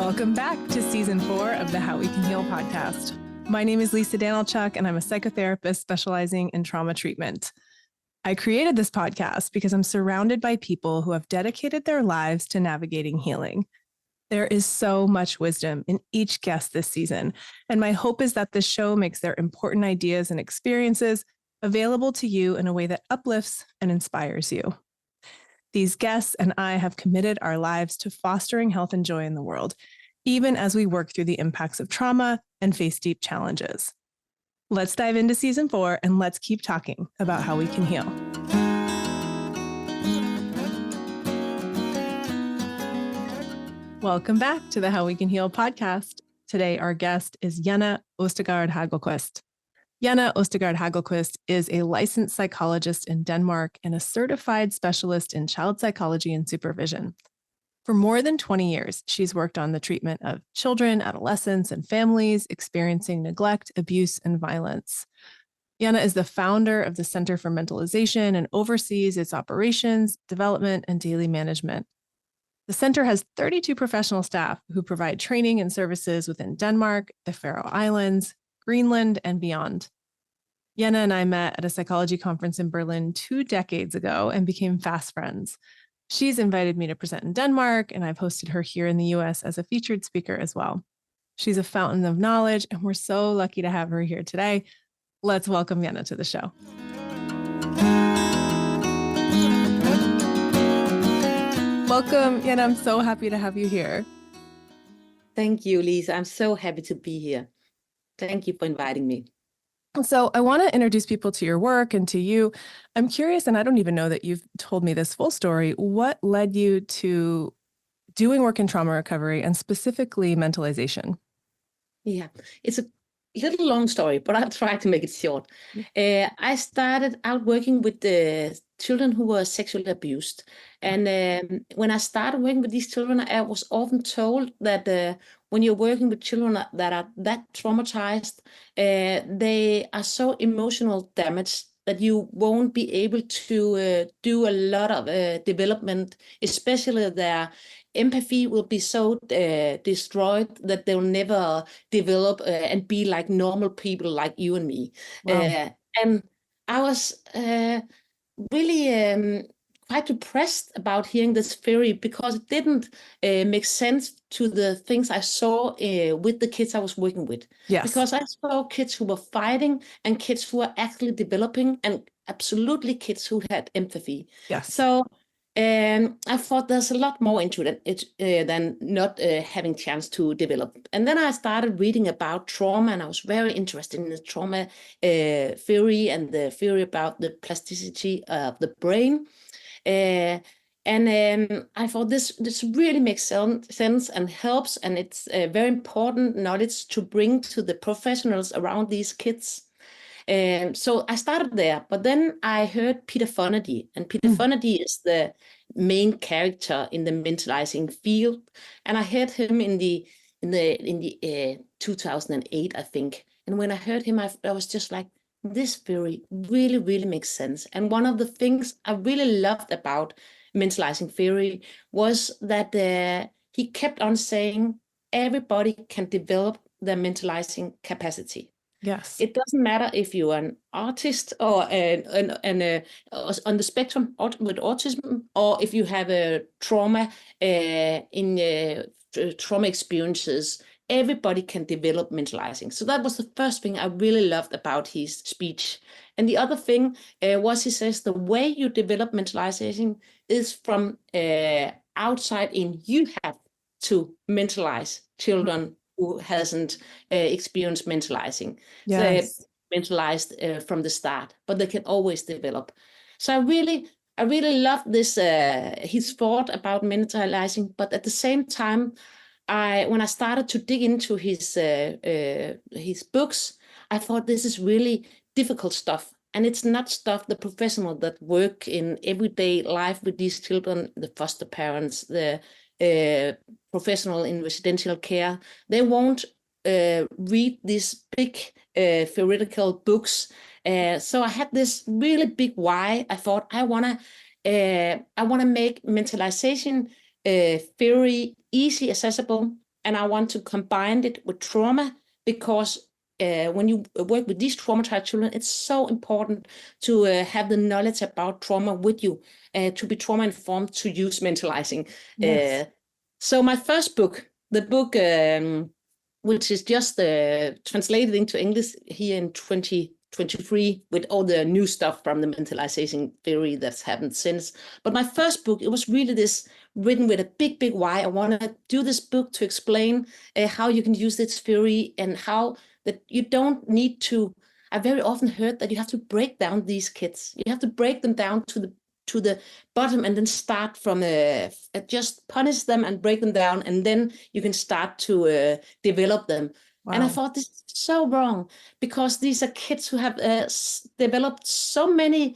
Welcome back to Season 4 of the How We Can Heal podcast. My name is Lisa Danilchuk, and I'm a psychotherapist specializing in trauma treatment. I created this podcast because I'm surrounded by people who have dedicated their lives to navigating healing. There is so much wisdom in each guest this season, and my hope is that this show makes their important ideas and experiences available to you in a way that uplifts and inspires you. These guests and I have committed our lives to fostering health and joy in the world, even as we work through the impacts of trauma and face deep challenges. Let's dive into Season 4 and let's keep talking about how we can heal. Welcome back to the How We Can Heal podcast. Today, our guest is Janne Østergaard Hagelquist. Janne Østergaard Hagelquist is a licensed psychologist in Denmark and a certified specialist in child psychology and supervision. For more than 20 years, she's worked on the treatment of children, adolescents, and families experiencing neglect, abuse, and violence. Janne is the founder of the Center for Mentalization and oversees its operations, development, and daily management. The center has 32 professional staff who provide training and services within Denmark, the Faroe Islands, Greenland, and beyond. Janne and I met at a psychology conference in Berlin 2 decades ago and became fast friends. She's invited me to present in Denmark, and I've hosted her here in the US as a featured speaker as well. She's a fountain of knowledge, and we're so lucky to have her here today. Let's welcome Janne to the show. Welcome, Janne. I'm so happy to have you here. Thank you, Lisa. I'm so happy to be here. Thank you for inviting me. So I want to introduce people to your work and to you. I'm curious, and I don't even know that you've told me this full story. What led you to doing work in trauma recovery and specifically mentalization? Yeah, it's a little long story, but I'll try to make it short. I started out working with the children who were sexually abused. And when I started working with these children, I was often told that when you're working with children that are that traumatized, they are so emotional damaged that you won't be able to do a lot of development, especially their empathy will be so destroyed that they'll never develop and be like normal people like you and me. Wow. And I was really quite depressed about hearing this theory because it didn't make sense to the things I saw with the kids I was working with. Yes. Because I saw kids who were fighting and kids who were actually developing and absolutely kids who had empathy. Yes. So I thought there's a lot more into it than not having chance to develop. And then I started reading about trauma, and I was very interested in the trauma theory and the theory about the plasticity of the brain. And I thought this really makes sense and helps, and it's very important knowledge to bring to the professionals around these kids. So I started there, but then I heard Peter Fonagy, and Peter Fonagy is the main character in the mentalizing field, and I heard him in the 2008, I think. And when I heard him, I was just like, this theory really, really makes sense. And one of the things I really loved about mentalizing theory was that he kept on saying everybody can develop their mentalizing capacity. Yes. It doesn't matter if you're an artist or on the spectrum with autism, or if you have a trauma trauma experiences. Everybody can develop mentalizing. So that was the first thing I really loved about his speech. And the other thing was he says the way you develop mentalization is from outside in. You have to mentalize children who hasn't experienced mentalizing. Yes. So mentalized from the start, but they can always develop. So I really love this his thought about mentalizing, but at the same time, when I started to dig into his books, I thought this is really difficult stuff. And it's not stuff the professionals that work in everyday life with these children, the foster parents, the professional in residential care, they won't read these big theoretical books. So I had this really big why. I thought I wanna make mentalization theory easy, accessible, and I want to combine it with trauma, because when you work with these traumatized children, it's so important to have the knowledge about trauma with you, to be trauma informed, to use mentalizing. Yes. So my first book, the book which is just translated into English here in 2023 with all the new stuff from the mentalization theory that's happened since. But my first book, it was really this written with a big, big why. I want to do this book to explain how you can use this theory, and how that you don't need to. I very often heard that you have to break down these kids. You have to break them down to the bottom, and then start from just punish them and break them down, and then you can start to develop them. Wow. And I thought, this is so wrong, because these are kids who have developed so many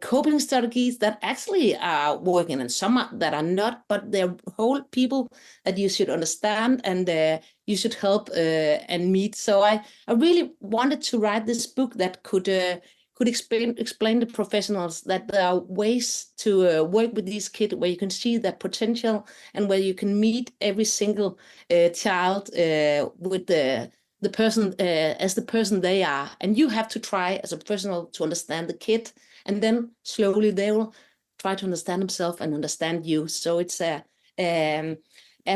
coping strategies that actually are working, and some that are not, but they're whole people that you should understand, and you should help and meet. So I really wanted to write this book that could explain to professionals that there are ways to work with these kids where you can see their potential, and where you can meet every single child with the person as the person they are. And you have to try as a professional to understand the kid, and then slowly they will try to understand themselves and understand you. So it's a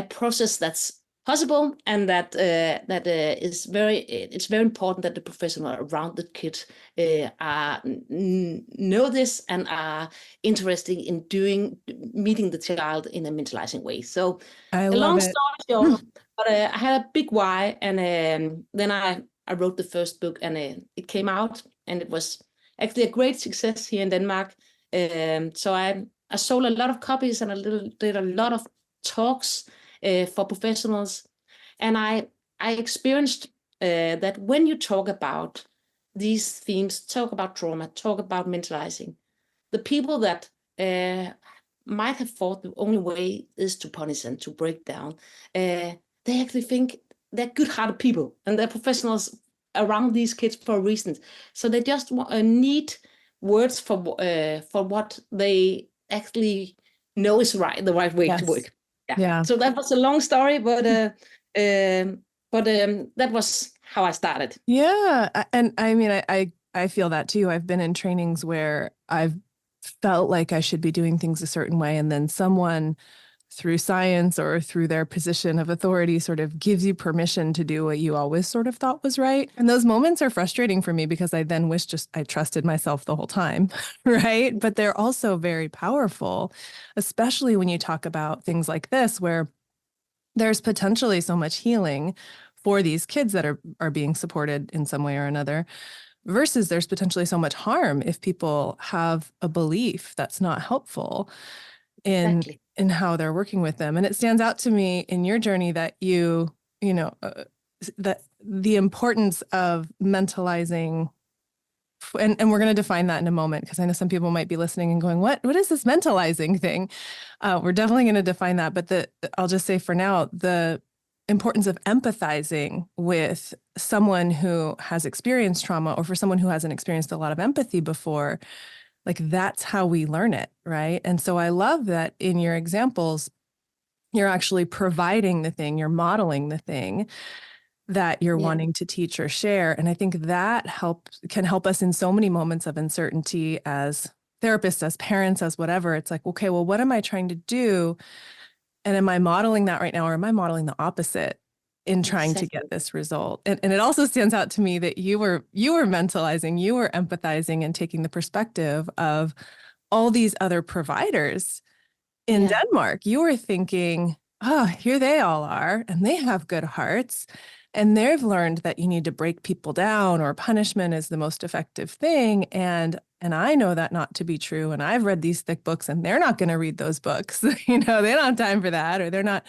process that's possible, and that is it's very important that the professional around the kid know this, and are interested in meeting the child in a mentalizing way. So I a love long it. story short, but I had a big why, and then I wrote the first book, and it came out, and it was actually a great success here in Denmark. So I sold a lot of copies, and did a lot of talks for professionals. And I experienced that when you talk about these themes, talk about trauma, talk about mentalizing, the people that might have thought the only way is to punish and to break down, they actually think they're good-hearted people, and they're professionals around these kids for a reason. So they just need words for what they actually know is right, the right way to work. Yeah. So that was a long story, but that was how I started. Yeah. And I mean, I feel that too. I've been in trainings where I've felt like I should be doing things a certain way, and then someone through science or through their position of authority sort of gives you permission to do what you always sort of thought was right. And those moments are frustrating for me, because I then wish I trusted myself the whole time, right? But they're also very powerful, especially when you talk about things like this, where there's potentially so much healing for these kids that are being supported in some way or another, versus there's potentially so much harm if people have a belief that's not helpful in how they're working with them. And it stands out to me in your journey that that the importance of mentalizing, and we're going to define that in a moment, because I know some people might be listening and going, what is this mentalizing thing? We're definitely going to define that. But I'll just say for now, the importance of empathizing with someone who has experienced trauma, or for someone who hasn't experienced a lot of empathy before, like that's how we learn it, right? And so I love that in your examples, you're actually providing the thing, you're modeling the thing that you're wanting to teach or share. And I think that can help us in so many moments of uncertainty as therapists, as parents, as whatever. It's like, okay, well, what am I trying to do? And am I modeling that right now, or am I modeling the opposite in trying to get this result? And it also stands out to me that you were mentalizing, you were empathizing, and taking the perspective of all these other providers in Denmark. You were thinking, oh, here they all are, and they have good hearts, and they've learned that you need to break people down, or punishment is the most effective thing. And I know that not to be true. And I've read these thick books, and they're not going to read those books. They don't have time for that, or they're not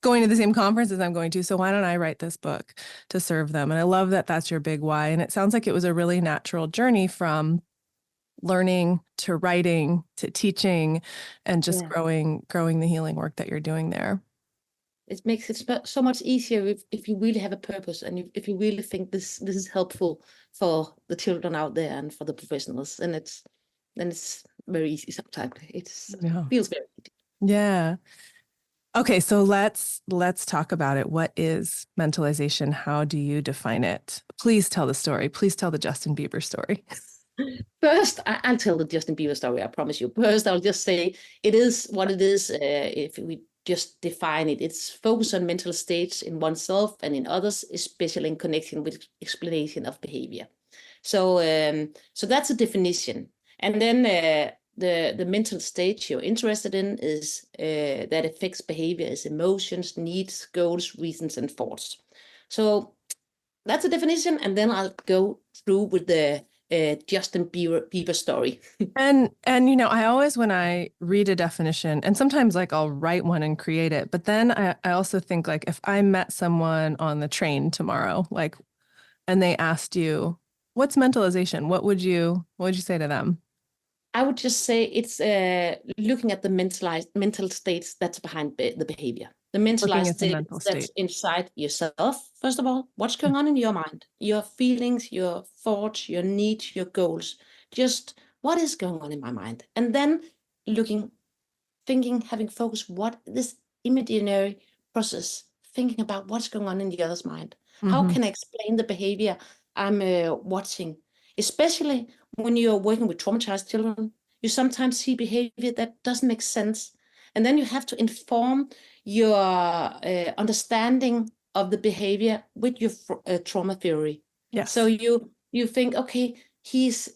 going to the same conferences I'm going to. So why don't I write this book to serve them? And I love that that's your big why. And it sounds like it was a really natural journey from learning to writing to teaching, and just growing the healing work that you're doing there. It makes it so much easier if you really have a purpose, and if you really think this is helpful for the children out there and for the professionals. And then it's very easy sometimes. It feels very easy. Yeah. Okay, so let's talk about it. What is mentalization? How do you define it? Please tell the story. Please tell the Justin Bieber story. First, I'll tell the Justin Bieber story, I promise you. First, I'll just say it is what it is. If we just define it, it's focus on mental states in oneself and in others, especially in connection with explanation of behavior. So that's a definition. And then the mental state you're interested in is that affects behavior is emotions, needs, goals, reasons, and thoughts. So that's a definition, and then I'll go through with the Justin Bieber story. And I always, when I read a definition, and sometimes like I'll write one and create it, but then I also think like if I met someone on the train tomorrow, like, and they asked you, what's mentalization? What would you say to them? I would just say it's looking at the mental states that's behind the behavior. The mentalized states that's inside yourself, first of all. What's going on in your mind? Your feelings, your thoughts, your needs, your goals. Just what is going on in my mind? And then thinking, having focus, what this imaginary process, thinking about what's going on in the other's mind. Mm-hmm. How can I explain the behavior I'm watching? Especially when you're working with traumatized children, you sometimes see behavior that doesn't make sense. And then you have to inform your understanding of the behavior with your trauma theory. Yes. So you think, okay, he's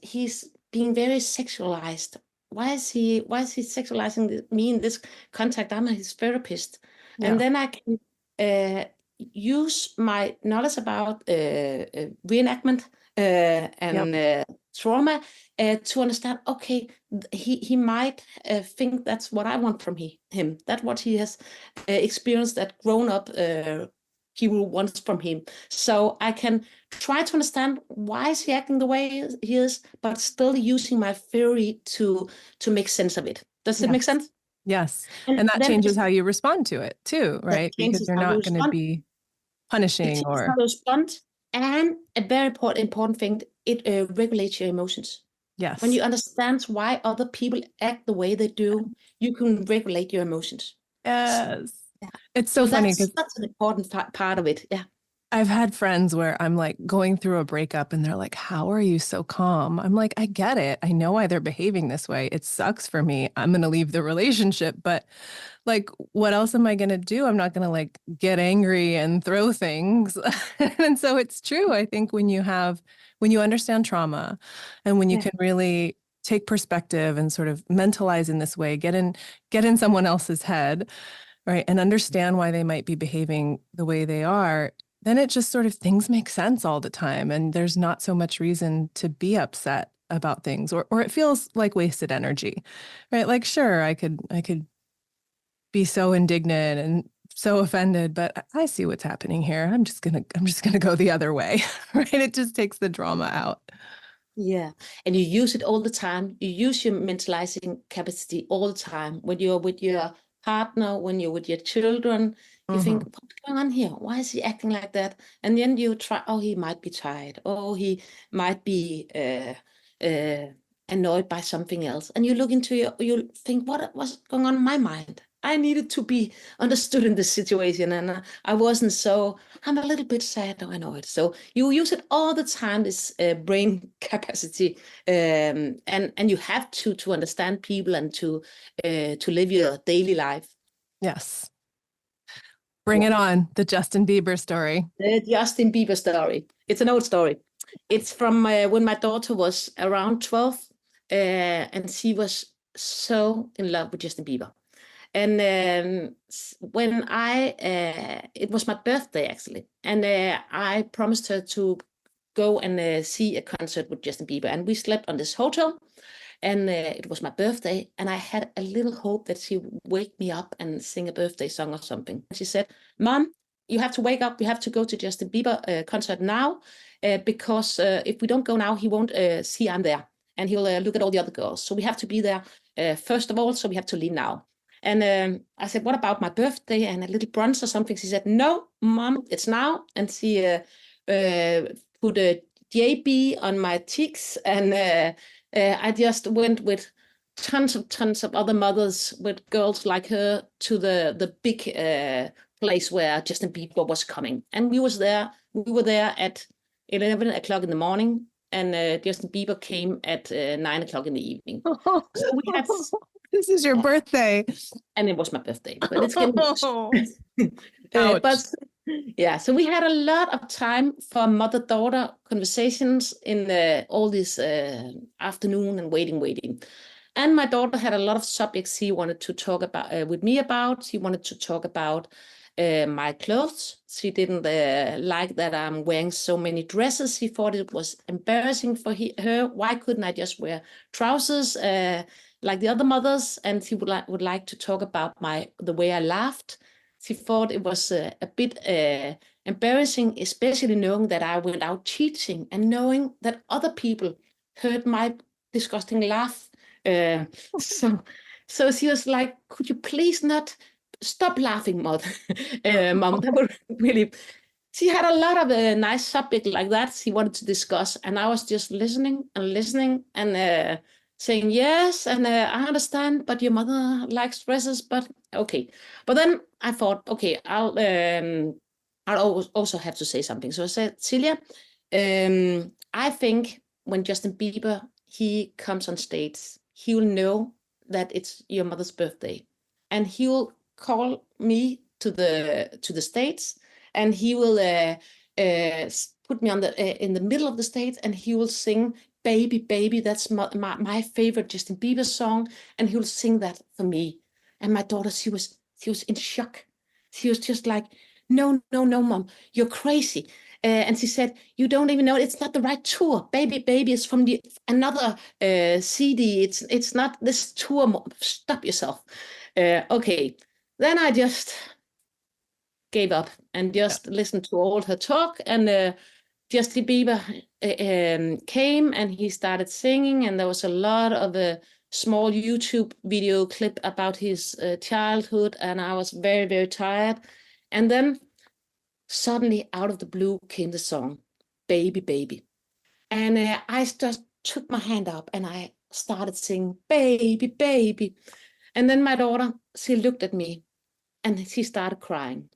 being very sexualized. Why is he sexualizing me in this contact? I'm his therapist. Yeah. And then I can use my knowledge about reenactment and trauma to understand, okay, he might think that's what I want from him. That's what he has experienced, that grown up hero wants from him. So I can try to understand why is he acting the way he is, but still using my theory to make sense of it. Does it make sense? Yes. And that changes how you respond to it too, right? Because you're not going to be punishing or respond. And a very important thing, it regulates your emotions. Yes. When you understand why other people act the way they do, you can regulate your emotions. Yes. Yeah. It's so funny because that's an important part of it. Yeah. I've had friends where I'm like going through a breakup and they're like, how are you so calm? I'm like, I get it. I know why they're behaving this way. It sucks for me. I'm going to leave the relationship, but like, what else am I going to do? I'm not going to like get angry and throw things. And so it's true. I think when you understand trauma and when you can really take perspective and sort of mentalize in this way, get in someone else's head, right? And understand why they might be behaving the way they are, then it just sort of things make sense all the time. And there's not so much reason to be upset about things or it feels like wasted energy, right? Like, sure, I could be so indignant and so offended, but I see what's happening here. I'm just going to go the other way, right? It just takes the drama out. Yeah. And you use it all the time. You use your mentalizing capacity all the time. When you're with your partner, when you're with your children, you think, what's going on here? Why is he acting like that? And then you try, oh, he might be tired. Oh, he might be annoyed by something else. And you look into you think, what was going on in my mind? I needed to be understood in this situation, and I wasn't, so I'm a little bit sad or annoyed. So you use it all the time, this brain capacity, and you have to understand people and to live your daily life. Yes. Bring it on, the Justin Bieber story. The Justin Bieber story. It's an old story. It's from when my daughter was around 12, and she was so in love with Justin Bieber. And when it was my birthday actually, and I promised her to go and see a concert with Justin Bieber, and we slept on this hotel, and it was my birthday, and I had a little hope that she would wake me up and sing a birthday song or something. She said, "Mom, you have to wake up. We have to go to Justin Bieber concert now, because if we don't go now, he won't see I'm there, and he'll look at all the other girls. So we have to be there first of all. So we have to leave now." And I said, what about my birthday and a little brunch or something? She said, no, Mom, it's now. And she put a JB on my cheeks. And I just went with tons of other mothers with girls like her to the big place where Justin Bieber was coming. And we were there at 11 o'clock in the morning, and Justin Bieber came at 9 o'clock in the evening. So we had... This is your birthday. And it was my birthday, but it's getting... Ouch. Yeah, so we had a lot of time for mother-daughter conversations in all this afternoon and waiting. And my daughter had a lot of subjects she wanted to talk about with me about. She wanted to talk about my clothes. She didn't like that I'm wearing so many dresses. She thought it was embarrassing for her. Why couldn't I just wear trousers like the other mothers? And she would like to talk about the way I laughed. She thought it was a bit embarrassing, especially knowing that I went out teaching and knowing that other people heard my disgusting laugh. So she was like, could you please not stop laughing, Mom? That would really... She had a lot of nice subject like that she wanted to discuss, and I was just listening and saying yes, and I understand, but your mother likes dresses, but okay. But then I thought, okay, I'll also have to say something. So I said, Celia, I think when Justin Bieber, he comes on stage, he will know that it's your mother's birthday, and he will call me to the stage, and he will put me on in the middle of the stage, and he will sing "Baby, Baby." That's my favorite Justin Bieber song, and he will sing that for me. And my daughter, she was in shock. She was just like, "No, Mom, you're crazy." And she said, "You don't even know, it's not the right tour. Baby, Baby is from another CD. It's not this tour. Mom. Stop yourself." Okay, then I just gave up and just listened to all her talk. And Justin Bieber came and he started singing, and there was a lot of a small YouTube video clip about his childhood, and I was very, very tired. And then suddenly out of the blue came the song "Baby, Baby." And I just took my hand up and I started singing "Baby, Baby." And then my daughter, she looked at me and she started crying.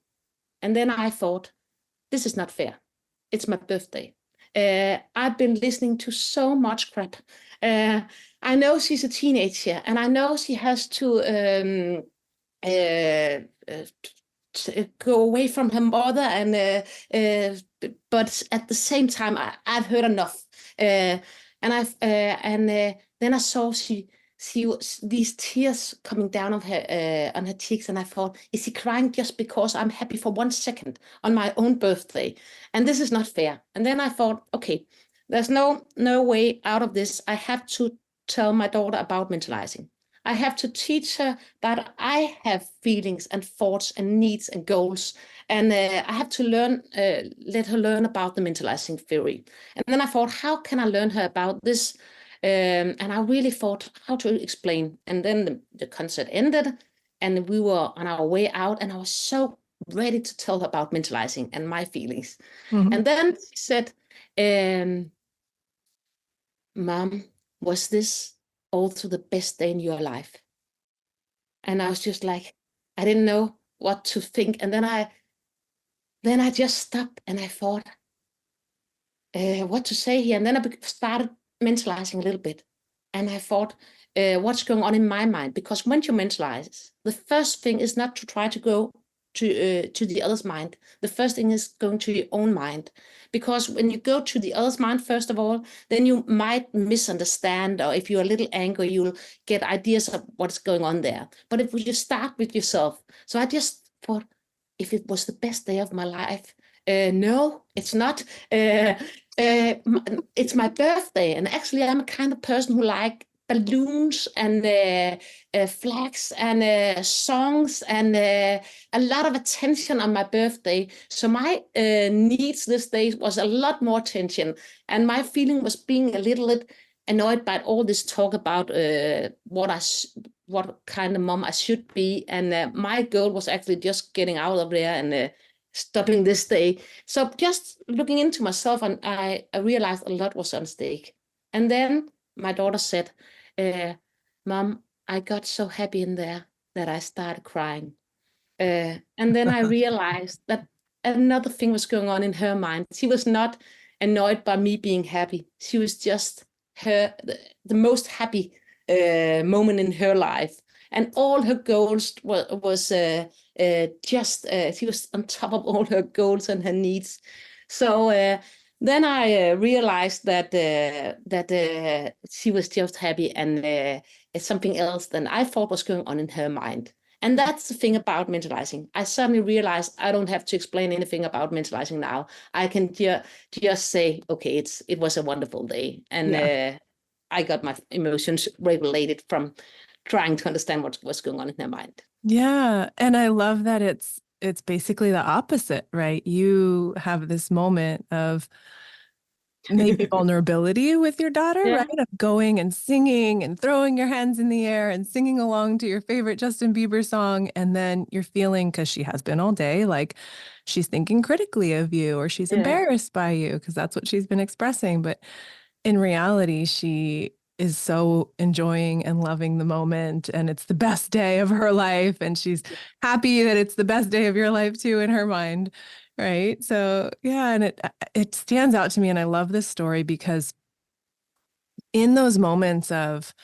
And then I thought, this is not fair. It's my birthday. I've been listening to so much crap. I know she's a teenager, and I know she has to go away from her mother, and but at the same time, I've heard enough. Then I saw she these tears coming down on her cheeks, and I thought, is she crying just because I'm happy for 1 second on my own birthday? And this is not fair. And then I thought, okay, there's no way out of this. I have to tell my daughter about mentalizing. I have to teach her that I have feelings and thoughts and needs and goals, and I have to let her learn about the mentalizing theory. And then I thought, how can I learn her about this? And I really thought how to explain. And then the concert ended, and we were on our way out, and I was so ready to tell her about mentalizing and my feelings. Mm-hmm. And then she said, "Mom, was this also the best day in your life?" And I was just like, I didn't know what to think. And then I just stopped and I thought, what to say here? And then I started mentalizing a little bit. And I thought, what's going on in my mind? Because when you mentalize, the first thing is not to try to go to the other's mind. The first thing is going to your own mind. Because when you go to the other's mind, first of all, then you might misunderstand, or if you're a little angry, you'll get ideas of what's going on there. But if you start with yourself, so I just thought, if it was the best day of my life, no, it's not. It's my birthday, and actually I'm a kind of person who like balloons and flags and songs and a lot of attention on my birthday. So my needs this day was a lot more attention, and my feeling was being a little bit annoyed by all this talk about what kind of mom I should be, and my goal was actually just getting out of there and stopping this day. So just looking into myself, and I realized a lot was on stake. And then my daughter said, Mom, I got so happy in there that I started crying. And then I realized that another thing was going on in her mind. She was not annoyed by me being happy. She was just the most happy moment in her life. And all her goals was she was on top of all her goals and her needs. So then I realized that she was just happy, and it's something else than I thought was going on in her mind. And that's the thing about mentalizing. I suddenly realized I don't have to explain anything about mentalizing now. I can just say, okay, it was a wonderful day, and I got my emotions regulated from trying to understand what was going on in her mind. Yeah, and I love that it's basically the opposite, right? You have this moment of maybe vulnerability with your daughter, Yeah. right? Of going and singing and throwing your hands in the air and singing along to your favorite Justin Bieber song. And then you're feeling, because she has been all day, like she's thinking critically of you, or she's embarrassed by you, because that's what she's been expressing. But in reality, she is so enjoying and loving the moment, and it's the best day of her life. And she's happy that it's the best day of your life too, in her mind. Right. So, yeah. And it stands out to me. And I love this story because in those moments of,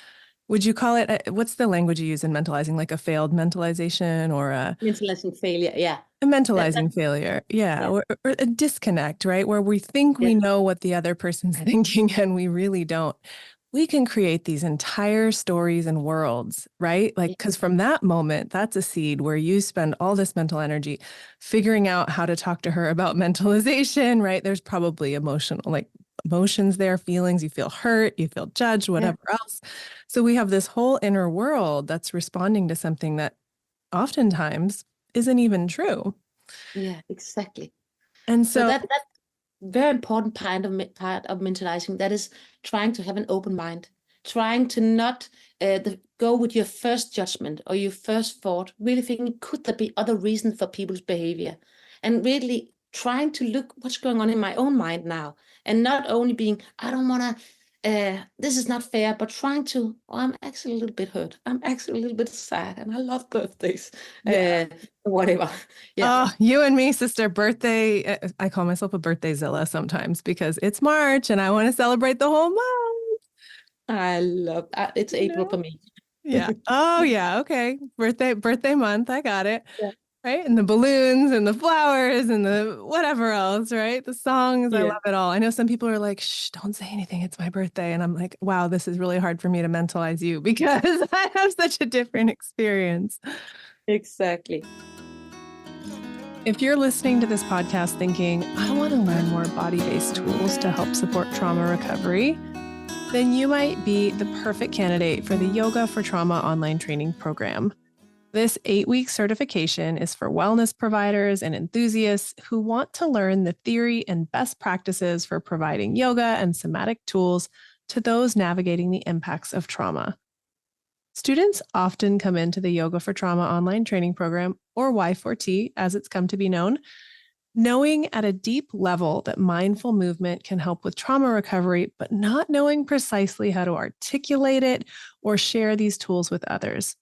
would you call it, what's the language you use in mentalizing, like a failed mentalization or a mentalizing failure? Yeah. A mentalizing failure. Yeah. Or a disconnect, right? Where we think we know what the other person's thinking and we really don't. We can create these entire stories and worlds, right? Like, because from that moment, that's a seed where you spend all this mental energy figuring out how to talk to her about mentalization, right? There's probably emotions there, feelings, you feel hurt, you feel judged, whatever else. So we have this whole inner world that's responding to something that oftentimes isn't even true. Yeah, exactly. And So so that's very important part of mentalizing. That is trying to have an open mind, trying to not go with your first judgment or your first thought, really thinking, could there be other reasons for people's behavior? And really trying to look what's going on in my own mind now, and not only being, I don't want to, this is not fair, but trying to, I'm actually a little bit hurt. I'm actually a little bit sad, and I love birthdays, whatever. Yeah. Oh, you and me, sister, birthday. I call myself a birthday zilla sometimes because it's March and I want to celebrate the whole month. I love it's April for me. Yeah. Oh, yeah. Okay. Birthday month. I got it. Yeah. Right. And the balloons and the flowers and the whatever else, right? The songs. I love it all. I know some people are like, shh, don't say anything. It's my birthday. And I'm like, wow, this is really hard for me to mentalize you because I have such a different experience. Exactly. If you're listening to this podcast thinking, I want to learn more body-based tools to help support trauma recovery, then you might be the perfect candidate for the Yoga for Trauma online training program. This 8-week certification is for wellness providers and enthusiasts who want to learn the theory and best practices for providing yoga and somatic tools to those navigating the impacts of trauma. Students often come into the Yoga for Trauma online training program, or Y4T as it's come to be known, knowing at a deep level that mindful movement can help with trauma recovery, but not knowing precisely how to articulate it or share these tools with others.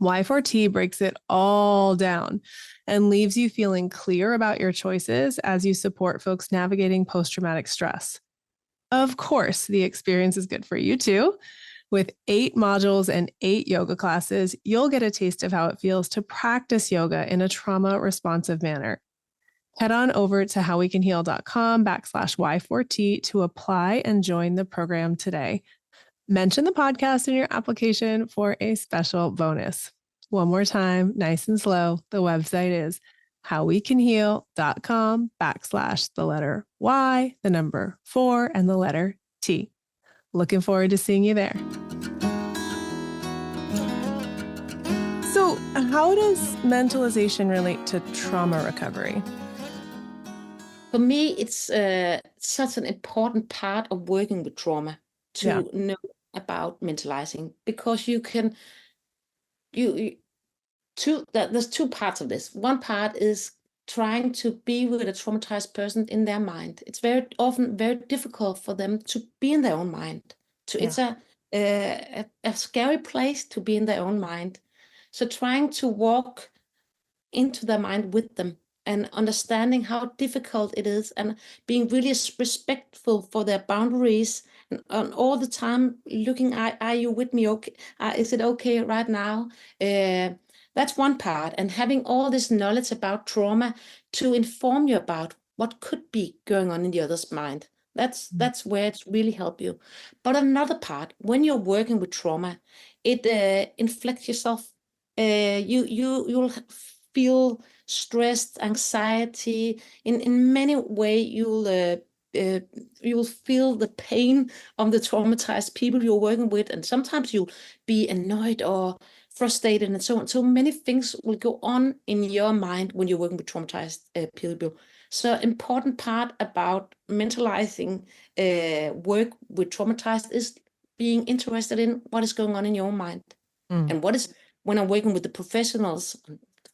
Y4T breaks it all down and leaves you feeling clear about your choices as you support folks navigating post-traumatic stress. Of course, the experience is good for you too. With 8 modules and 8 yoga classes, you'll get a taste of how it feels to practice yoga in a trauma-responsive manner. Head on over to howwecanheal.com/Y4T to apply and join the program today. Mention the podcast in your application for a special bonus. One more time, nice and slow. The website is howwecanheal.com/the letter Y, the number 4, and the letter T. Looking forward to seeing you there. So, how does mentalization relate to trauma recovery? For me, it's such an important part of working with trauma to know about mentalizing, because you can, there's 2 parts of this. One part is trying to be with a traumatized person in their mind. It's very often very difficult for them to be in their own mind. It's a a scary place to be in their own mind. So trying to walk into their mind with them and understanding how difficult it is and being really respectful for their boundaries and all the time looking at, are you with me? Okay, is it okay right now? That's one part, and having all this knowledge about trauma to inform you about what could be going on in the other's mind. That's where it's really help you. But another part, when you're working with trauma, it inflicts yourself. You'll feel stressed, anxiety. In many ways, you'll feel the pain of the traumatized people you're working with, and sometimes you'll be annoyed or frustrated and so on. So many things will go on in your mind when you're working with traumatized people. So important part about mentalizing work with traumatized is being interested in what is going on in your mind. And what is, when I'm working with the professionals,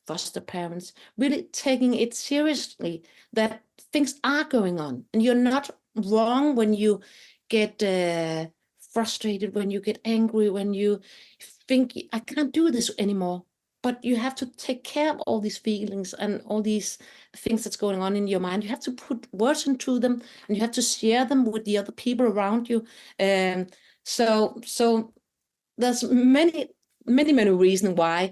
foster parents, really taking it seriously that things are going on. And you're not wrong when you get frustrated, when you get angry, when you think, I can't do this anymore. But you have to take care of all these feelings and all these things that's going on in your mind. You have to put words into them, and you have to share them with the other people around you. So there's many reasons why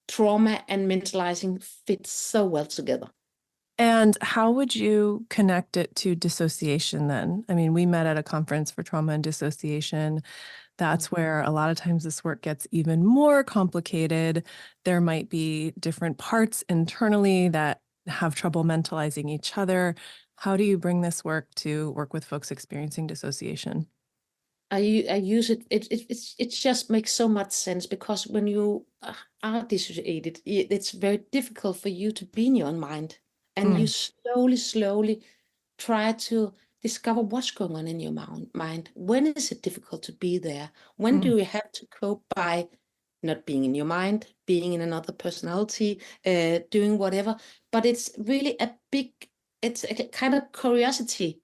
trauma and mentalizing fit so well together. And how would you connect it to dissociation then? I mean, we met at a conference for trauma and dissociation. That's where a lot of times this work gets even more complicated. There might be different parts internally that have trouble mentalizing each other. How do you bring this work to work with folks experiencing dissociation? I use it. It just makes so much sense, because when you are dissociated, it's very difficult for you to be in your own mind, and you slowly try to discover what's going on in your mind. When is it difficult to be there? When do you have to cope by not being in your mind, being in another personality, doing whatever? But it's really it's a kind of curiosity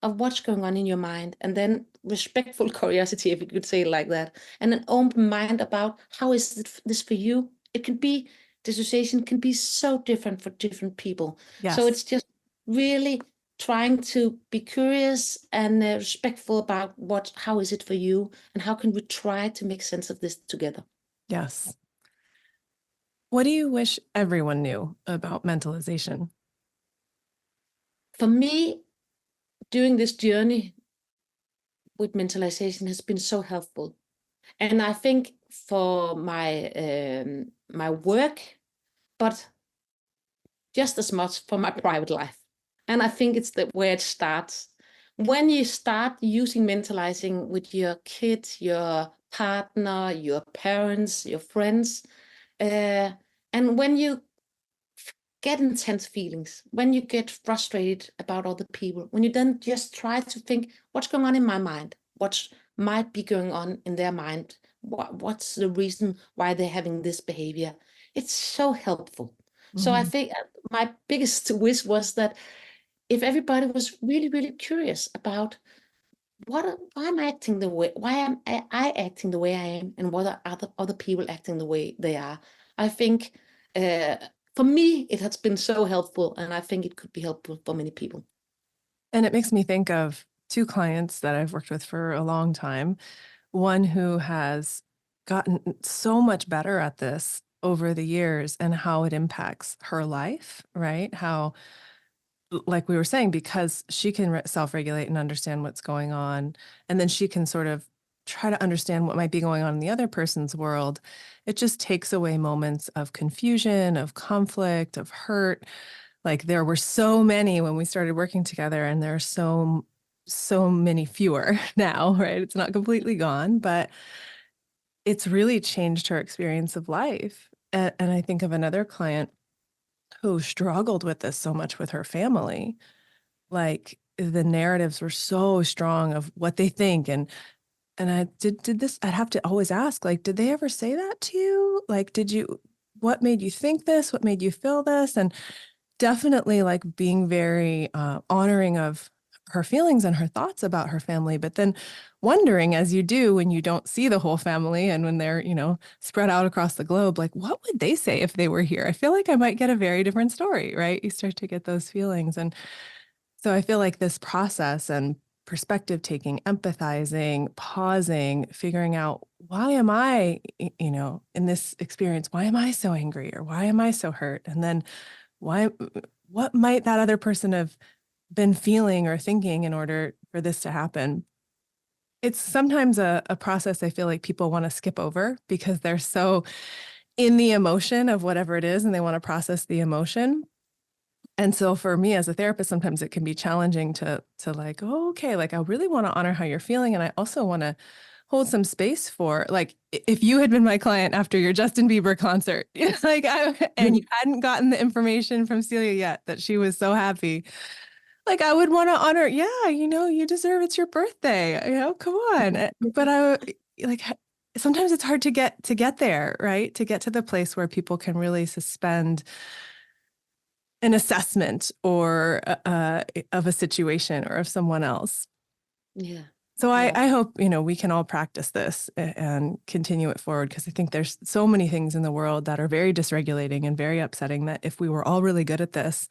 of what's going on in your mind, and then respectful curiosity, if you could say it like that, and an open mind about how is this for you. It can be, dissociation can be so different for different people. Yes. So it's just really trying to be curious and respectful about how is it for you, and how can we try to make sense of this together. Yes. What do you wish everyone knew about mentalization? For me, doing this journey with mentalization has been so helpful. And I think for my my work, but just as much for my private life. And I think it's where it starts. When you start using mentalizing with your kids, your partner, your parents, your friends, and when you get intense feelings, when you get frustrated about other people, when you then just try to think, what's going on in my mind? What might be going on in their mind? What's the reason why they're having this behavior? It's so helpful. So I think my biggest wish was that if everybody was really curious about why am I acting the way, why am I acting the way I am, and what are other people acting the way they are. I think for me, it has been so helpful, and I think it could be helpful for many people. And it makes me think of two clients that I've worked with for a long time. One who has gotten so much better at this over the years and how it impacts her life, right? How, like we were saying, because she can self-regulate and understand what's going on, and then she can sort of try to understand what might be going on in the other person's world. It just takes away moments of confusion, of conflict, of hurt. Like there were so many when we started working together, and there are so many fewer now, right? It's not completely gone, but it's really changed her experience of life. And I think of another client who struggled with this so much with her family. Like the narratives were so strong of what they think. And I did this, I'd have to always ask, like, did they ever say that to you? Like, what made you think this? What made you feel this? And definitely like being very honoring of her feelings and her thoughts about her family, but then wondering, as you do when you don't see the whole family and when they're, spread out across the globe, like, what would they say if they were here? I feel like I might get a very different story, right? You start to get those feelings. And so I feel like this process and perspective taking, empathizing, pausing, figuring out, why am I, in this experience, why am I so angry, or why am I so hurt? And then what might that other person have been feeling or thinking in order for this to happen? It's sometimes a process I feel like people want to skip over because they're so in the emotion of whatever it is and they want to process the emotion. And so for me as a therapist, sometimes it can be challenging to like, oh, okay, like I really want to honor how you're feeling. And I also want to hold some space for, like, if you had been my client after your Justin Bieber concert, and you hadn't gotten the information from Celia yet that she was so happy, like I would want to honor, yeah, you deserve, it's your birthday, come on. But sometimes it's hard to get there, right? To get to the place where people can really suspend an assessment or of a situation or of someone else. Yeah. So I hope, we can all practice this and continue it forward, because I think there's so many things in the world that are very dysregulating and very upsetting that if we were all really good at this,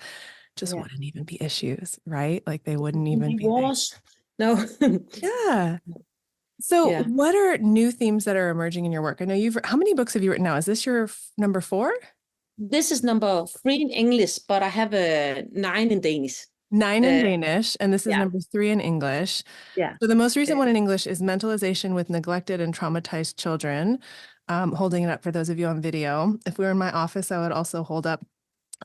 just wouldn't even be issues, right? Like they wouldn't even be wars. No. Yeah. So what are new themes that are emerging in your work? I know how many books have you written now? Is this your number 4? This is number 3 in English, but I have 9 in Danish. 9 in Danish, and this is number 3 in English. Yeah. So the most recent one in English is Mentalization with Neglected and Traumatized Children. Holding it up for those of you on video. If we were in my office, I would also hold up.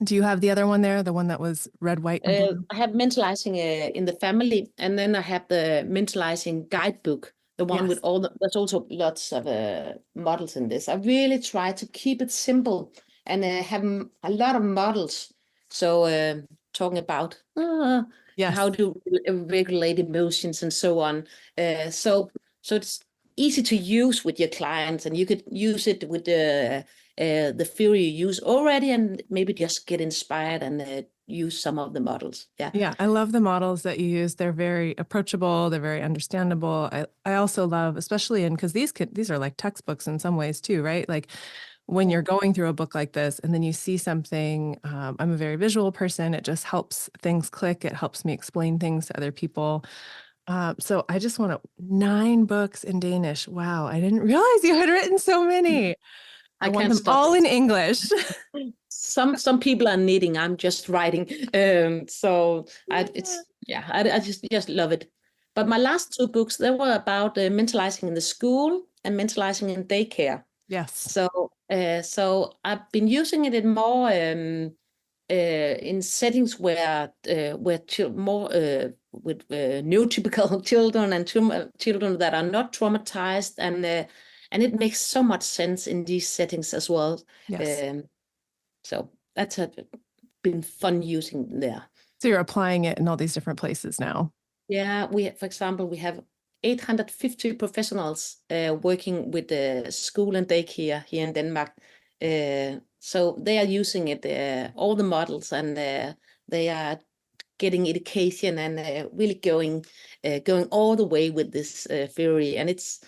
Do you have the other one there? The one that was red, white, and blue? I have Mentalizing in the Family, and then I have the Mentalizing guidebook, the one with there's also lots of models in this. I really try to keep it simple and have a lot of models. So talking about how to regulate emotions and so on. So it's easy to use with your clients, and you could use it with the theory you use already, and maybe just get inspired and use some of the models. Yeah, I love the models that you use. They're very approachable. They're very understandable. I also love, especially because these are like textbooks in some ways too, right? Like when you're going through a book like this and then you see something, I'm a very visual person. It just helps things click. It helps me explain things to other people. So I just want 9 books in Danish. Wow, I didn't realize you had written so many. I want them all in English. Some people are knitting. I'm just writing. I just love it. But my last 2 books, they were about mentalizing in the school and mentalizing in daycare. Yes. So I've been using it in more in settings where more with neurotypical children and children that are not traumatized, and it makes so much sense in these settings as well. Yes. So that's been fun using there. So you're applying it in all these different places now. Yeah, for example, we have 850 professionals working with the school and daycare here in Denmark. So they are using it, all the models, and they are getting education and really going all the way with this theory. And it's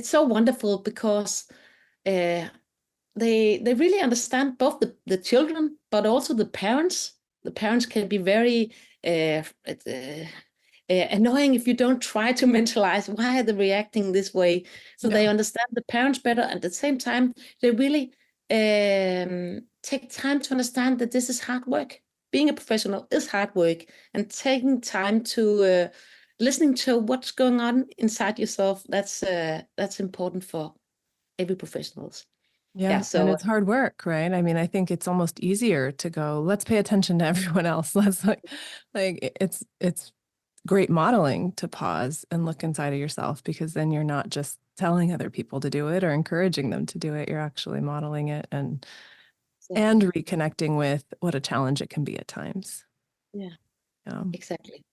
so wonderful because they really understand both the children, but also the parents. The parents can be very annoying if you don't try to mentalize. Why are they reacting this way? So they understand the parents better. At the same time, they really take time to understand that this is hard work. Being a professional is hard work, and taking time to listening to what's going on inside yourself, that's important for every professionals. Yeah, so, and it's hard work, right? I mean, I think it's almost easier to go, let's pay attention to everyone else. Let's like it's great modeling to pause and look inside of yourself, because then you're not just telling other people to do it or encouraging them to do it. You're actually modeling it and reconnecting with what a challenge it can be at times. Yeah, exactly.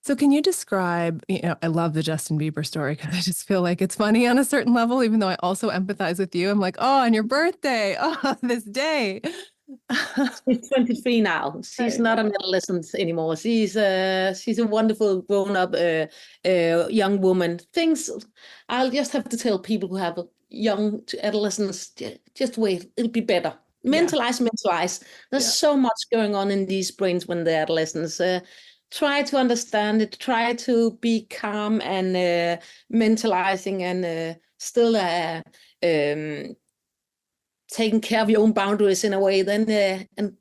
So can you describe, I love the Justin Bieber story because I just feel like it's funny on a certain level, even though I also empathize with you. I'm like, oh, on your birthday, oh, this day. She's 23 now. She's not an adolescent anymore. She's a wonderful grown-up young woman. I'll just have to tell people who have young to adolescents, just wait, it'll be better. Mentalize. There's so much going on in these brains when they're adolescents. Try to understand it. Try to be calm and mentalizing and still taking care of your own boundaries in a way, then and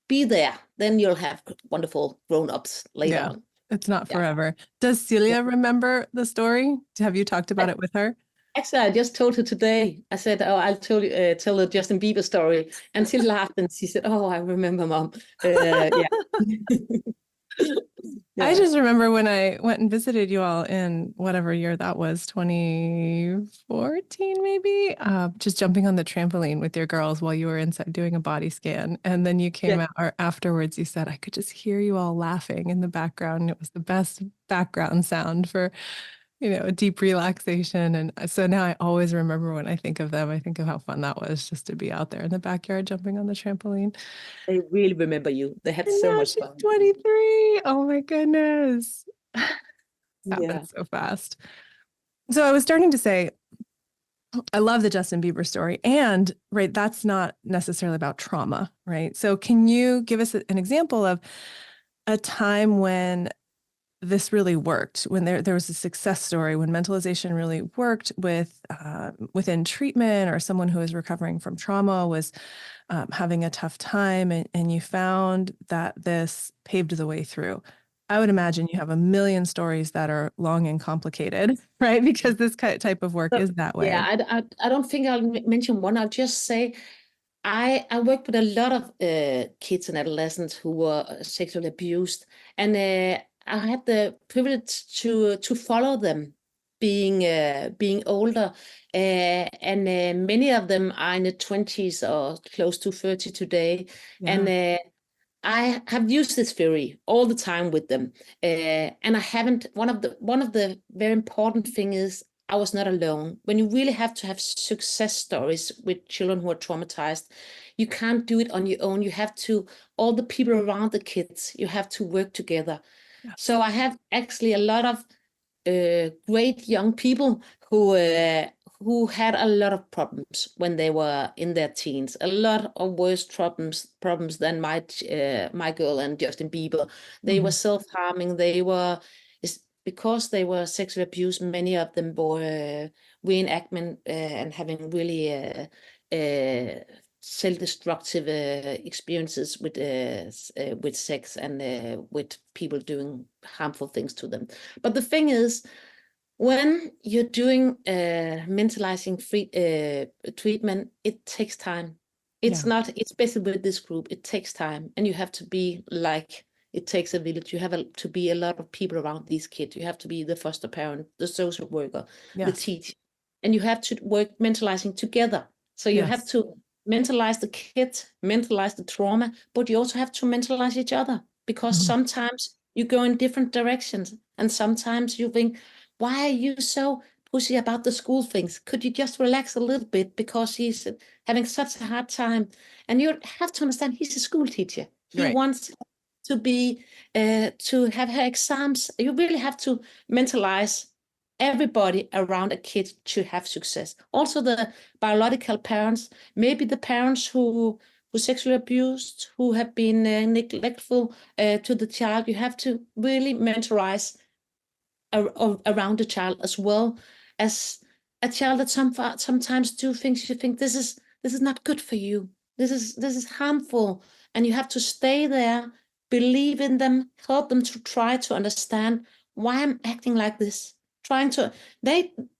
be there. Then you'll have wonderful grown-ups later on. It's not forever. Does Celia remember the story? Have you talked about it with her? Actually, I just told her today. I said, "Oh, I'll tell the Justin Bieber story," and she laughed and she said, "Oh, I remember, Mom." I just remember when I went and visited you all in whatever year that was, 2014 maybe, just jumping on the trampoline with your girls while you were inside doing a body scan. And then you came out, or afterwards you said, I could just hear you all laughing in the background. It was the best background sound for, a deep relaxation. And so now I always remember when I think of them, I think of how fun that was just to be out there in the backyard jumping on the trampoline. They really remember you. They had so much fun. 23. Oh my goodness. Happened so fast. So I was starting to say, I love the Justin Bieber story, and right, that's not necessarily about trauma, right? So can you give us an example of a time when this really worked, when there was a success story, when mentalization really worked within treatment, or someone who was recovering from trauma was having a tough time, and you found that this paved the way through? I would imagine you have a million stories that are long and complicated, right? Because this type of work is that way. Yeah, I don't think I'll mention one. I'll just say I worked with a lot of kids and adolescents who were sexually abused, and I had the privilege to follow them being older, and many of them are in the 20s or close to 30 today, and I have used this theory all the time with them, and I haven't. One of the very important thing is I was not alone. When you really have to have success stories with children who are traumatized, you can't do it on your own. You have to, all the people around the kids, you have to work together. So I have actually a lot of great young people who had a lot of problems when they were in their teens, a lot of worse problems than my girl and Justin Bieber. They were self-harming. Because they were sexually abused, many of them were reenactment and having really self-destructive experiences with sex and with people doing harmful things to them. But the thing is, when you're doing mentalizing treatment, it takes time. Especially with this group, it takes time, and you have to be like, it takes a village. You have to be a lot of people around these kids. You have to be the foster parent, the social worker, the teacher, and you have to work mentalizing together. So you have to mentalize the kids, mentalize the trauma, but you also have to mentalize each other, because sometimes you go in different directions, and sometimes you think, why are you so pushy about the school things? Could you just relax a little bit because he's having such a hard time? And you have to understand, he's a school teacher. He wants to be to have her exams. You really have to mentalize everybody around a kid to have success. Also the biological parents, maybe the parents who sexually abused, who have been neglectful to the child. You have to really mentalize around the child, as well as a child that sometimes do things you think, this is not good for you. This is harmful, and you have to stay there, believe in them, help them to try to understand why I'm acting like this.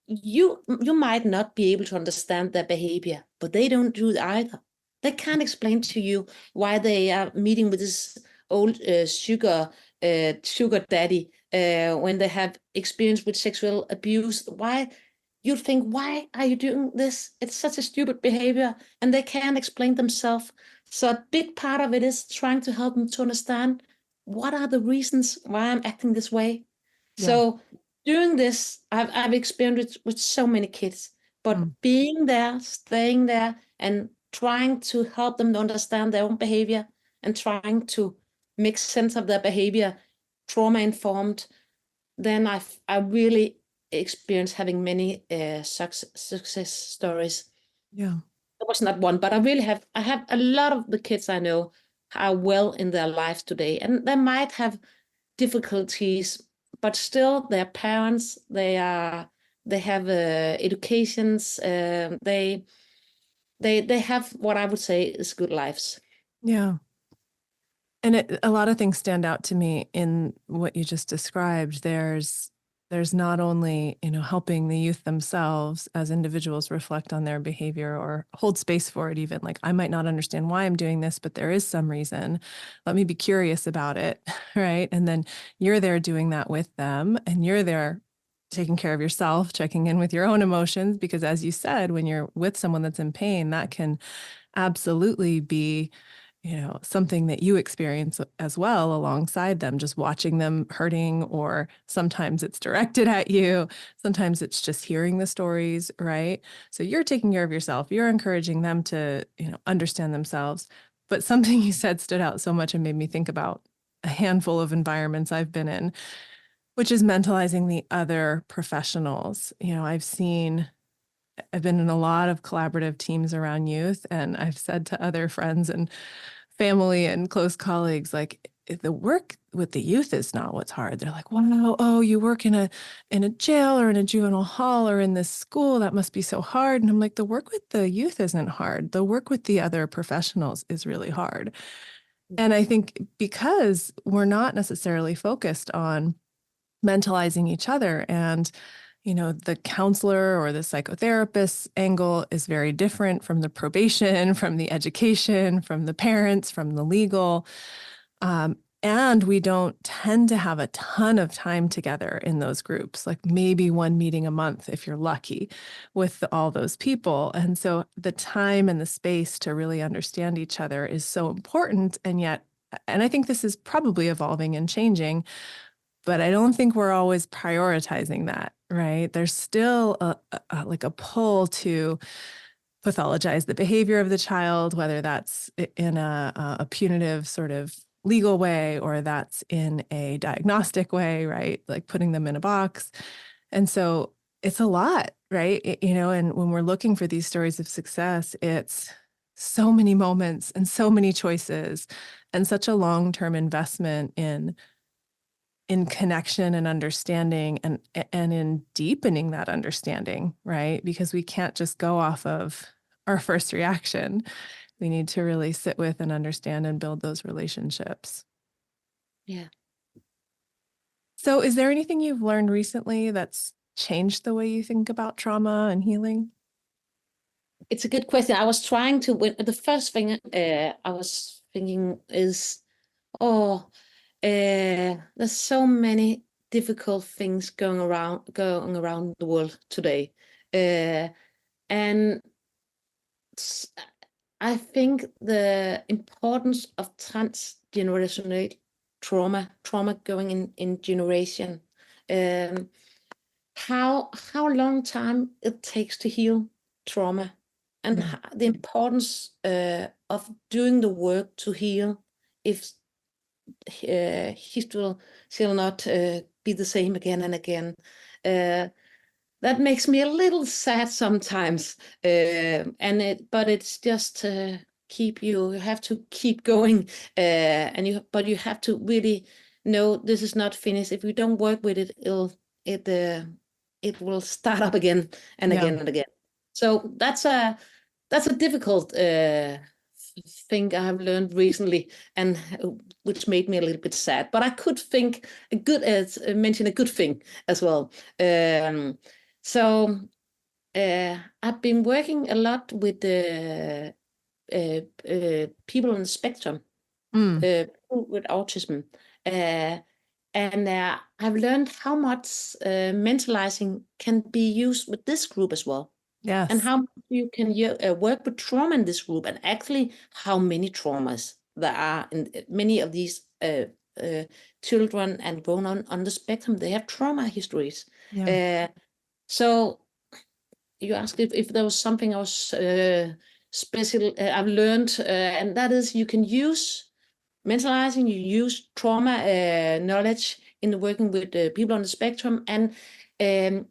You might not be able to understand their behavior, but they don't do it either. They can't explain to you why they are meeting with this old sugar daddy when they have experience with sexual abuse. Why you think, why are you doing this? It's such a stupid behavior, and they can't explain themselves. So a big part of it is trying to help them to understand what are the reasons why I'm acting this way. So doing this, I've experienced with so many kids, but being there, staying there, and trying to help them to understand their own behavior and trying to make sense of their behavior, trauma informed, then I really experienced having many success stories. Yeah. There was not one, but I have a lot of the kids I know are well in their lives today, and they might have difficulties, but still their parents, they have educations, they have what I would say is good lives. Yeah. And a lot of things stand out to me in what you just described. There's not only, helping the youth themselves as individuals reflect on their behavior or hold space for it, even like, I might not understand why I'm doing this, but there is some reason. Let me be curious about it, right? And then you're there doing that with them, and you're there taking care of yourself, checking in with your own emotions, because as you said, when you're with someone that's in pain, that can absolutely be something that you experience as well alongside them, just watching them hurting, or sometimes it's directed at you. Sometimes it's just hearing the stories, right? So you're taking care of yourself. You're encouraging them to, understand themselves. But something you said stood out so much and made me think about a handful of environments I've been in, which is mentalizing the other professionals. I've been in a lot of collaborative teams around youth, and I've said to other friends and family and close colleagues, like, the work with the youth is not what's hard. They're like, wow, oh, you work in a jail or in a juvenile hall or in this school, that must be so hard. And I'm like, the work with the youth isn't hard. The work with the other professionals is really hard. And I think because we're not necessarily focused on mentalizing each other, and the counselor or the psychotherapist angle is very different from the probation, from the education, from the parents, from the legal. And we don't tend to have a ton of time together in those groups, like maybe one meeting a month, if you're lucky, with all those people. And so the time and the space to really understand each other is so important. And I think this is probably evolving and changing, but I don't think we're always prioritizing that, right? There's still like a pull to pathologize the behavior of the child, whether that's in a punitive sort of legal way, or that's in a diagnostic way, right? Like putting them in a box. And so it's a lot, right? And when we're looking for these stories of success, it's so many moments and so many choices and such a long-term investment in connection and understanding, and in deepening that understanding, right? Because we can't just go off of our first reaction. We need to really sit with and understand and build those relationships. Yeah. So is there anything you've learned recently that's changed the way you think about trauma and healing? It's a good question. I was trying to the first thing I was thinking is, there's so many difficult things going around the world today, and I think the importance of transgenerational trauma going in generation, how long time it takes to heal trauma, and the importance of doing the work to heal, if history shall not be the same again and again. That makes me a little sad sometimes, but it's just you have to keep going, but you have to really know this is not finished. If you don't work with it, it will start up again and again and again. So that's a difficult thing I have learned recently, and which made me a little bit sad. But I could think mention a good thing as well. So I've been working a lot with people on the spectrum, people with autism, and I've learned how much mentalizing can be used with this group as well. Yes. And how you can work with trauma in this group, and actually how many traumas there are in many of these children and grown on the spectrum. They have trauma histories. So you asked if there was something I was special I've learned, and that is you can use mentalizing, you use trauma knowledge in working with people on the spectrum. And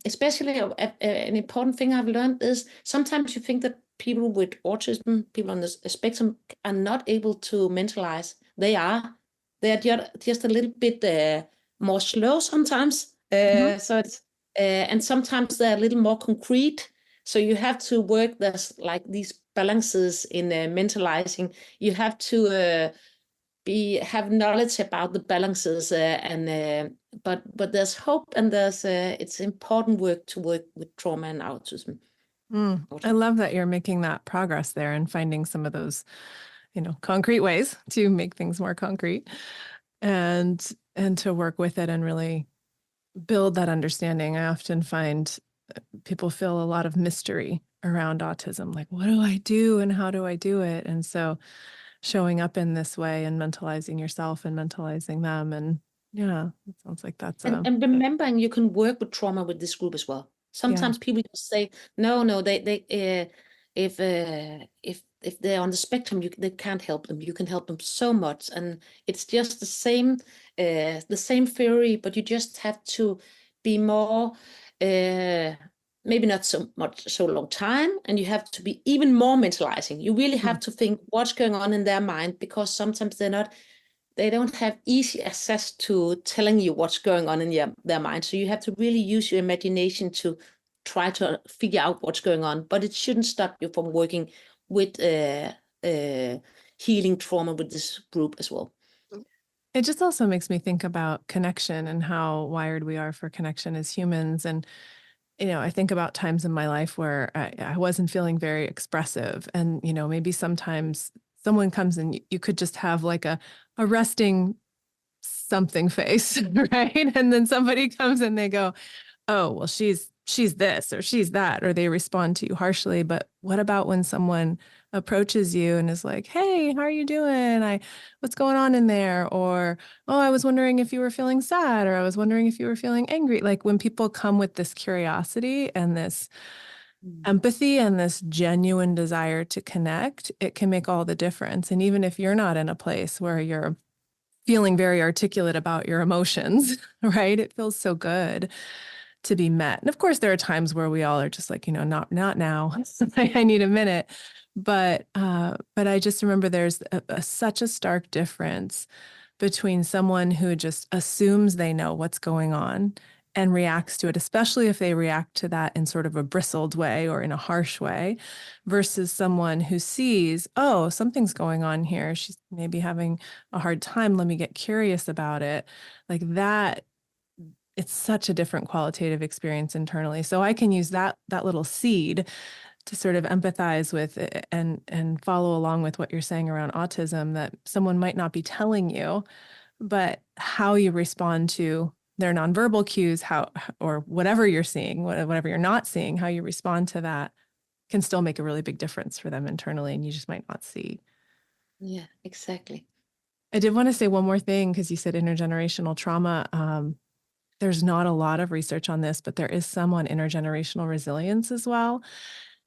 especially an important thing I've learned is sometimes you think that people with autism, people on the spectrum, are not able to mentalize. They are just a little bit more slow sometimes. So it's and sometimes they're a little more concrete. So you have to work. There's like these balances in mentalizing. You have to have knowledge about the balances, but there's hope, and it's important work to work with trauma and autism. I love that you're making that progress there and finding some of those, concrete ways to make things more concrete, and to work with it and really build that understanding. I often find people feel a lot of mystery around autism, like, what do I do and how do I do it? And so showing up in this way and mentalizing yourself and mentalizing them. And yeah, it sounds like that's and remembering you can work with trauma with this group as well. Sometimes people just say, no, they if they're on the spectrum, they can't help them. You can help them so much. And it's just the same theory, but you just have to be more, maybe not so long time, and you have to be even more mentalizing. You really have to think what's going on in their mind, because sometimes they don't have easy access to telling you what's going on in their mind. So you have to really use your imagination to try to figure out what's going on. But it shouldn't stop you from working with healing trauma with this group as well. It just also makes me think about connection and how wired we are for connection as humans. And I think about times in my life where I wasn't feeling very expressive, and maybe sometimes someone comes and you could just have like a resting something face, right? And then somebody comes and they go, oh, well, she's this or she's that, or they respond to you harshly. But what about when someone approaches you and is like, hey, how are you doing? What's going on in there? Or, oh, I was wondering if you were feeling sad, or I was wondering if you were feeling angry. Like when people come with this curiosity and this empathy and this genuine desire to connect, it can make all the difference. And even if you're not in a place where you're feeling very articulate about your emotions, right? It feels so good to be met. And of course, there are times where we all are just like, not now. I need a minute. But I just remember there's such a stark difference between someone who just assumes they know what's going on and reacts to it, especially if they react to that in sort of a bristled way or in a harsh way, versus someone who sees, oh, something's going on here. She's maybe having a hard time. Let me get curious about it. Like that, it's such a different qualitative experience internally. So I can use that little seed to sort of empathize with it and follow along with what you're saying around autism, that someone might not be telling you, but how you respond to their nonverbal cues, or whatever you're seeing, whatever you're not seeing, how you respond to that can still make a really big difference for them internally, and you just might not see. Yeah, exactly. I did want to say one more thing, because you said intergenerational trauma. There's not a lot of research on this, but there is some on intergenerational resilience as well.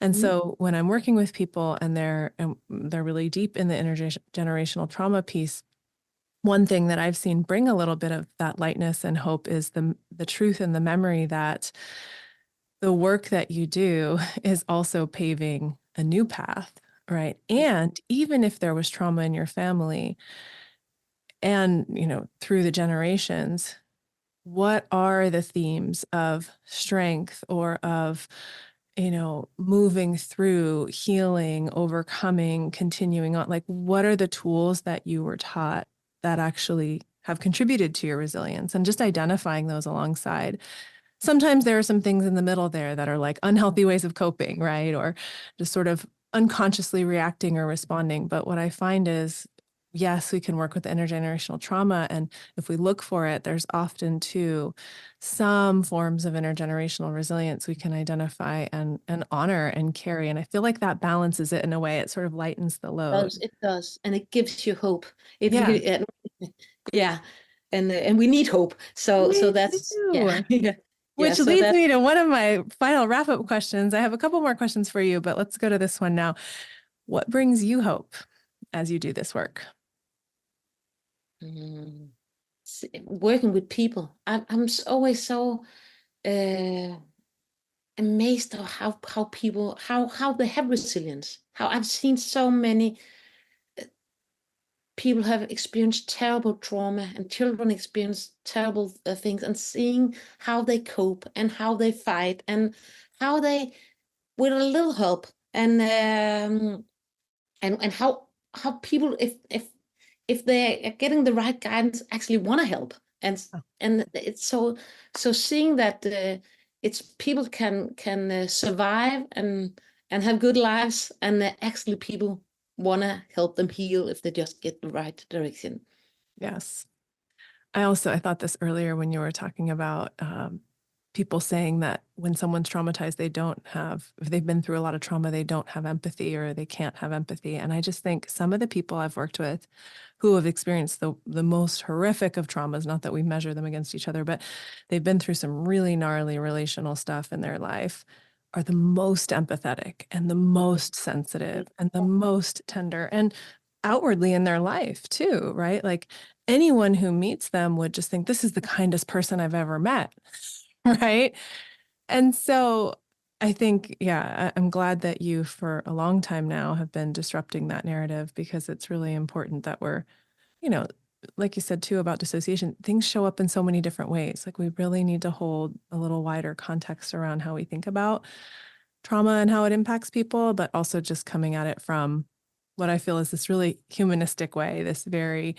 And so when I'm working with people and they're really deep in the intergenerational trauma piece, one thing that I've seen bring a little bit of that lightness and hope is the truth and the memory that the work that you do is also paving a new path, right? And even if there was trauma in your family and, through the generations, what are the themes of strength or of, moving through, healing, overcoming, continuing on? Like, what are the tools that you were taught that actually have contributed to your resilience, and just identifying those alongside. Sometimes there are some things in the middle there that are like unhealthy ways of coping, right? Or just sort of unconsciously reacting or responding. But what I find is, yes, we can work with intergenerational trauma. And if we look for it, there's often too some forms of intergenerational resilience we can identify and honor and carry. And I feel like that balances it in a way. It sort of lightens the load. It does. And it gives you hope. It Yeah. really, yeah. And we need hope. So that's, yeah. Which leads me to one of my final wrap-up questions. I have a couple more questions for you, but let's go to this one now. What brings you hope as you do this work? Working with people. I'm always so amazed of how people how they have resilience. How I've seen so many people have experienced terrible trauma, and children experience terrible things, and seeing how they cope and how they fight and how they, with a little help, and how people, if they are getting the right guidance, actually want to help. And it's so seeing that it's people can survive and have good lives, and actually people want to help them heal if they just get the right direction. Yes. I thought this earlier when you were talking about people saying that when someone's traumatized, if they've been through a lot of trauma, they don't have empathy or they can't have empathy. And I just think some of the people I've worked with who have experienced the most horrific of traumas, not that we measure them against each other, but they've been through some really gnarly relational stuff in their life, are the most empathetic and the most sensitive and the most tender, and outwardly in their life too, right? Like anyone who meets them would just think, this is the kindest person I've ever met. Right. And so I think, yeah, I'm glad that you for a long time now have been disrupting that narrative, because it's really important that we're, like you said too about dissociation, things show up in so many different ways. Like we really need to hold a little wider context around how we think about trauma and how it impacts people, but also just coming at it from what I feel is this really humanistic way, this very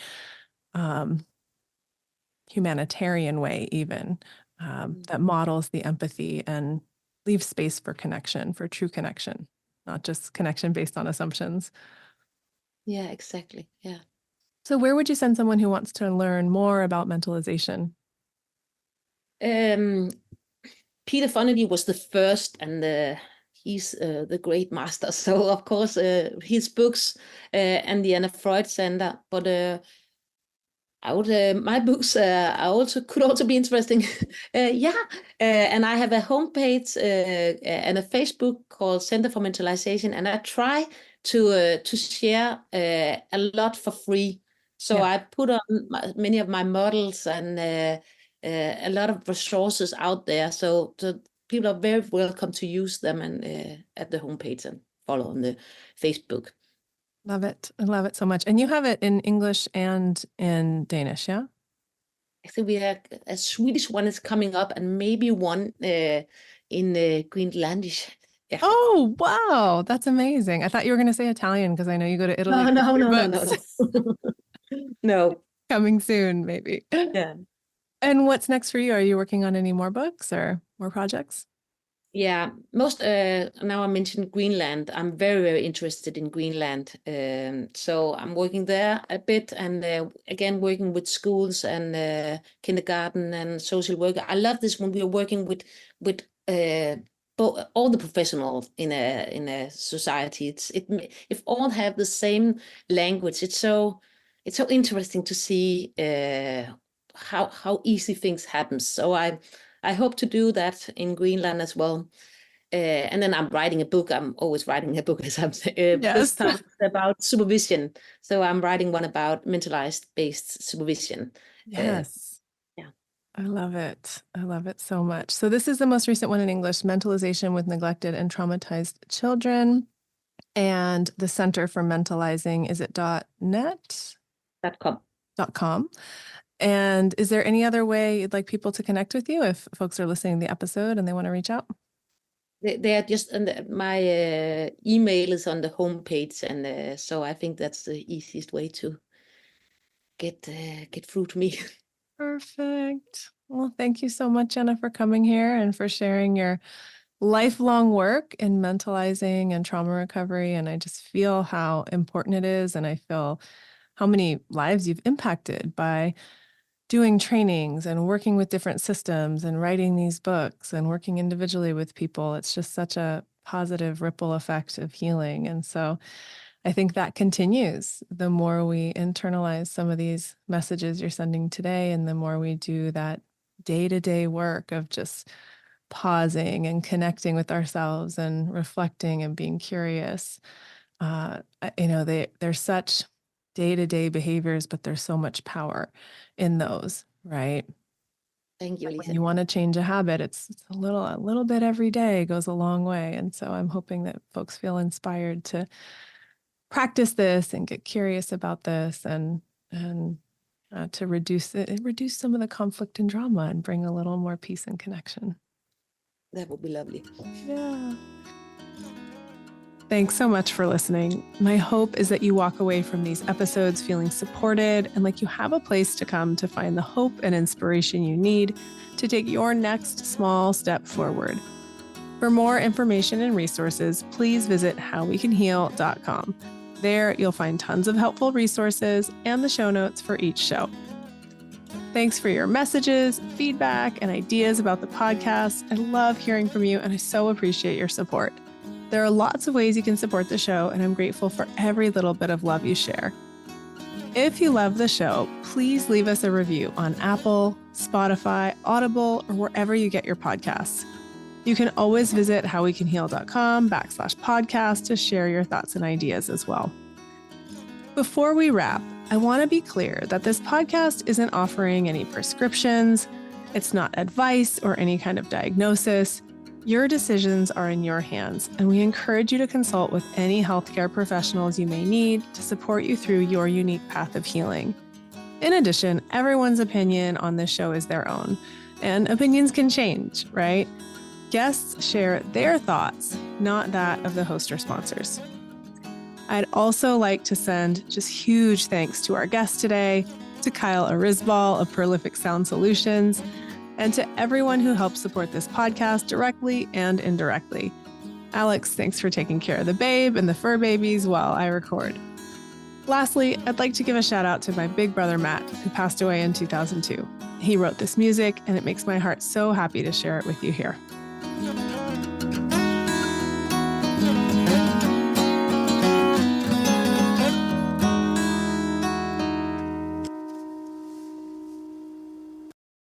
humanitarian way even, that models the empathy and leaves space for connection, for true connection, not just connection based on assumptions. Yeah, exactly. Yeah. So where would you send someone who wants to learn more about mentalization? Peter Fonagy was the first, and he's the great master. So of course, his books and the Anna Freud Center. But I would my books could also be interesting. And I have a homepage and a Facebook called Center for Mentalization, and I try to share a lot for free. So I put on many of my models and a lot of resources out there. So people are very welcome to use them and at the homepage and follow on the Facebook. Love it. I love it so much. And you have it in English and in Danish, yeah? I think we have a Swedish one is coming up, and maybe one in Greenlandish. Yeah. Oh, wow. That's amazing. I thought you were going to say Italian because I know you go to Italy. No. No. Coming soon, maybe. Yeah. And what's next for you? Are you working on any more books or more projects? Yeah, most now I mentioned Greenland. I'm very, very interested in Greenland. So I'm working there a bit, and again working with schools and kindergarten and social work. I love this when we are working with all the professionals in a society. If all have the same language, it's so interesting to see how easy things happen. So I hope to do that in Greenland as well. And then I'm writing a book. I'm always writing a book, as I'm saying. This time it's about supervision. So I'm writing one about mentalized based supervision. Yes. Yeah. I love it. I love it so much. So this is the most recent one in English, Mentalization with Neglected and Traumatized Children. And the Center for Mentalizing, is it .net? .com. .com. And is there any other way you'd like people to connect with you if folks are listening to the episode and they want to reach out? They are just, my email is on the homepage, and so I think that's the easiest way to get through to me. Perfect. Well, thank you so much, Janne, for coming here and for sharing your lifelong work in mentalizing and trauma recovery. And I just feel how important it is. And I feel how many lives you've impacted by doing trainings and working with different systems and writing these books and working individually with people. It's just such a positive ripple effect of healing. And so I think that continues the more we internalize some of these messages you're sending today, and the more we do that day-to-day work of just pausing and connecting with ourselves and reflecting and being curious. They're such day-to-day behaviors, but there's so much power in those, right? Thank you, Lisa. When you want to change a habit, it's a little bit every day goes a long way. And so I'm hoping that folks feel inspired to practice this and get curious about this and to reduce some of the conflict and drama and bring a little more peace and connection. That would be lovely. Yeah. Thanks so much for listening. My hope is that you walk away from these episodes feeling supported and like you have a place to come to find the hope and inspiration you need to take your next small step forward. For more information and resources, please visit howwecanheal.com. There, you'll find tons of helpful resources and the show notes for each show. Thanks for your messages, feedback, and ideas about the podcast. I love hearing from you, and I so appreciate your support. There are lots of ways you can support the show, and I'm grateful for every little bit of love you share. If you love the show, please leave us a review on Apple, Spotify, Audible, or wherever you get your podcasts. You can always visit howwecanheal.com/podcast to share your thoughts and ideas as well. Before we wrap, I want to be clear that this podcast isn't offering any prescriptions. It's not advice or any kind of diagnosis. Your decisions are in your hands, and we encourage you to consult with any healthcare professionals you may need to support you through your unique path of healing. In addition, everyone's opinion on this show is their own, and opinions can change, right? Guests share their thoughts, not that of the host or sponsors. I'd also like to send just huge thanks to our guest today, to Kyle Arizbal of Prolific Sound Solutions, and to everyone who helps support this podcast directly and indirectly. Alex, thanks for taking care of the babe and the fur babies while I record. Lastly, I'd like to give a shout out to my big brother, Matt, who passed away in 2002. He wrote this music, and it makes my heart so happy to share it with you here.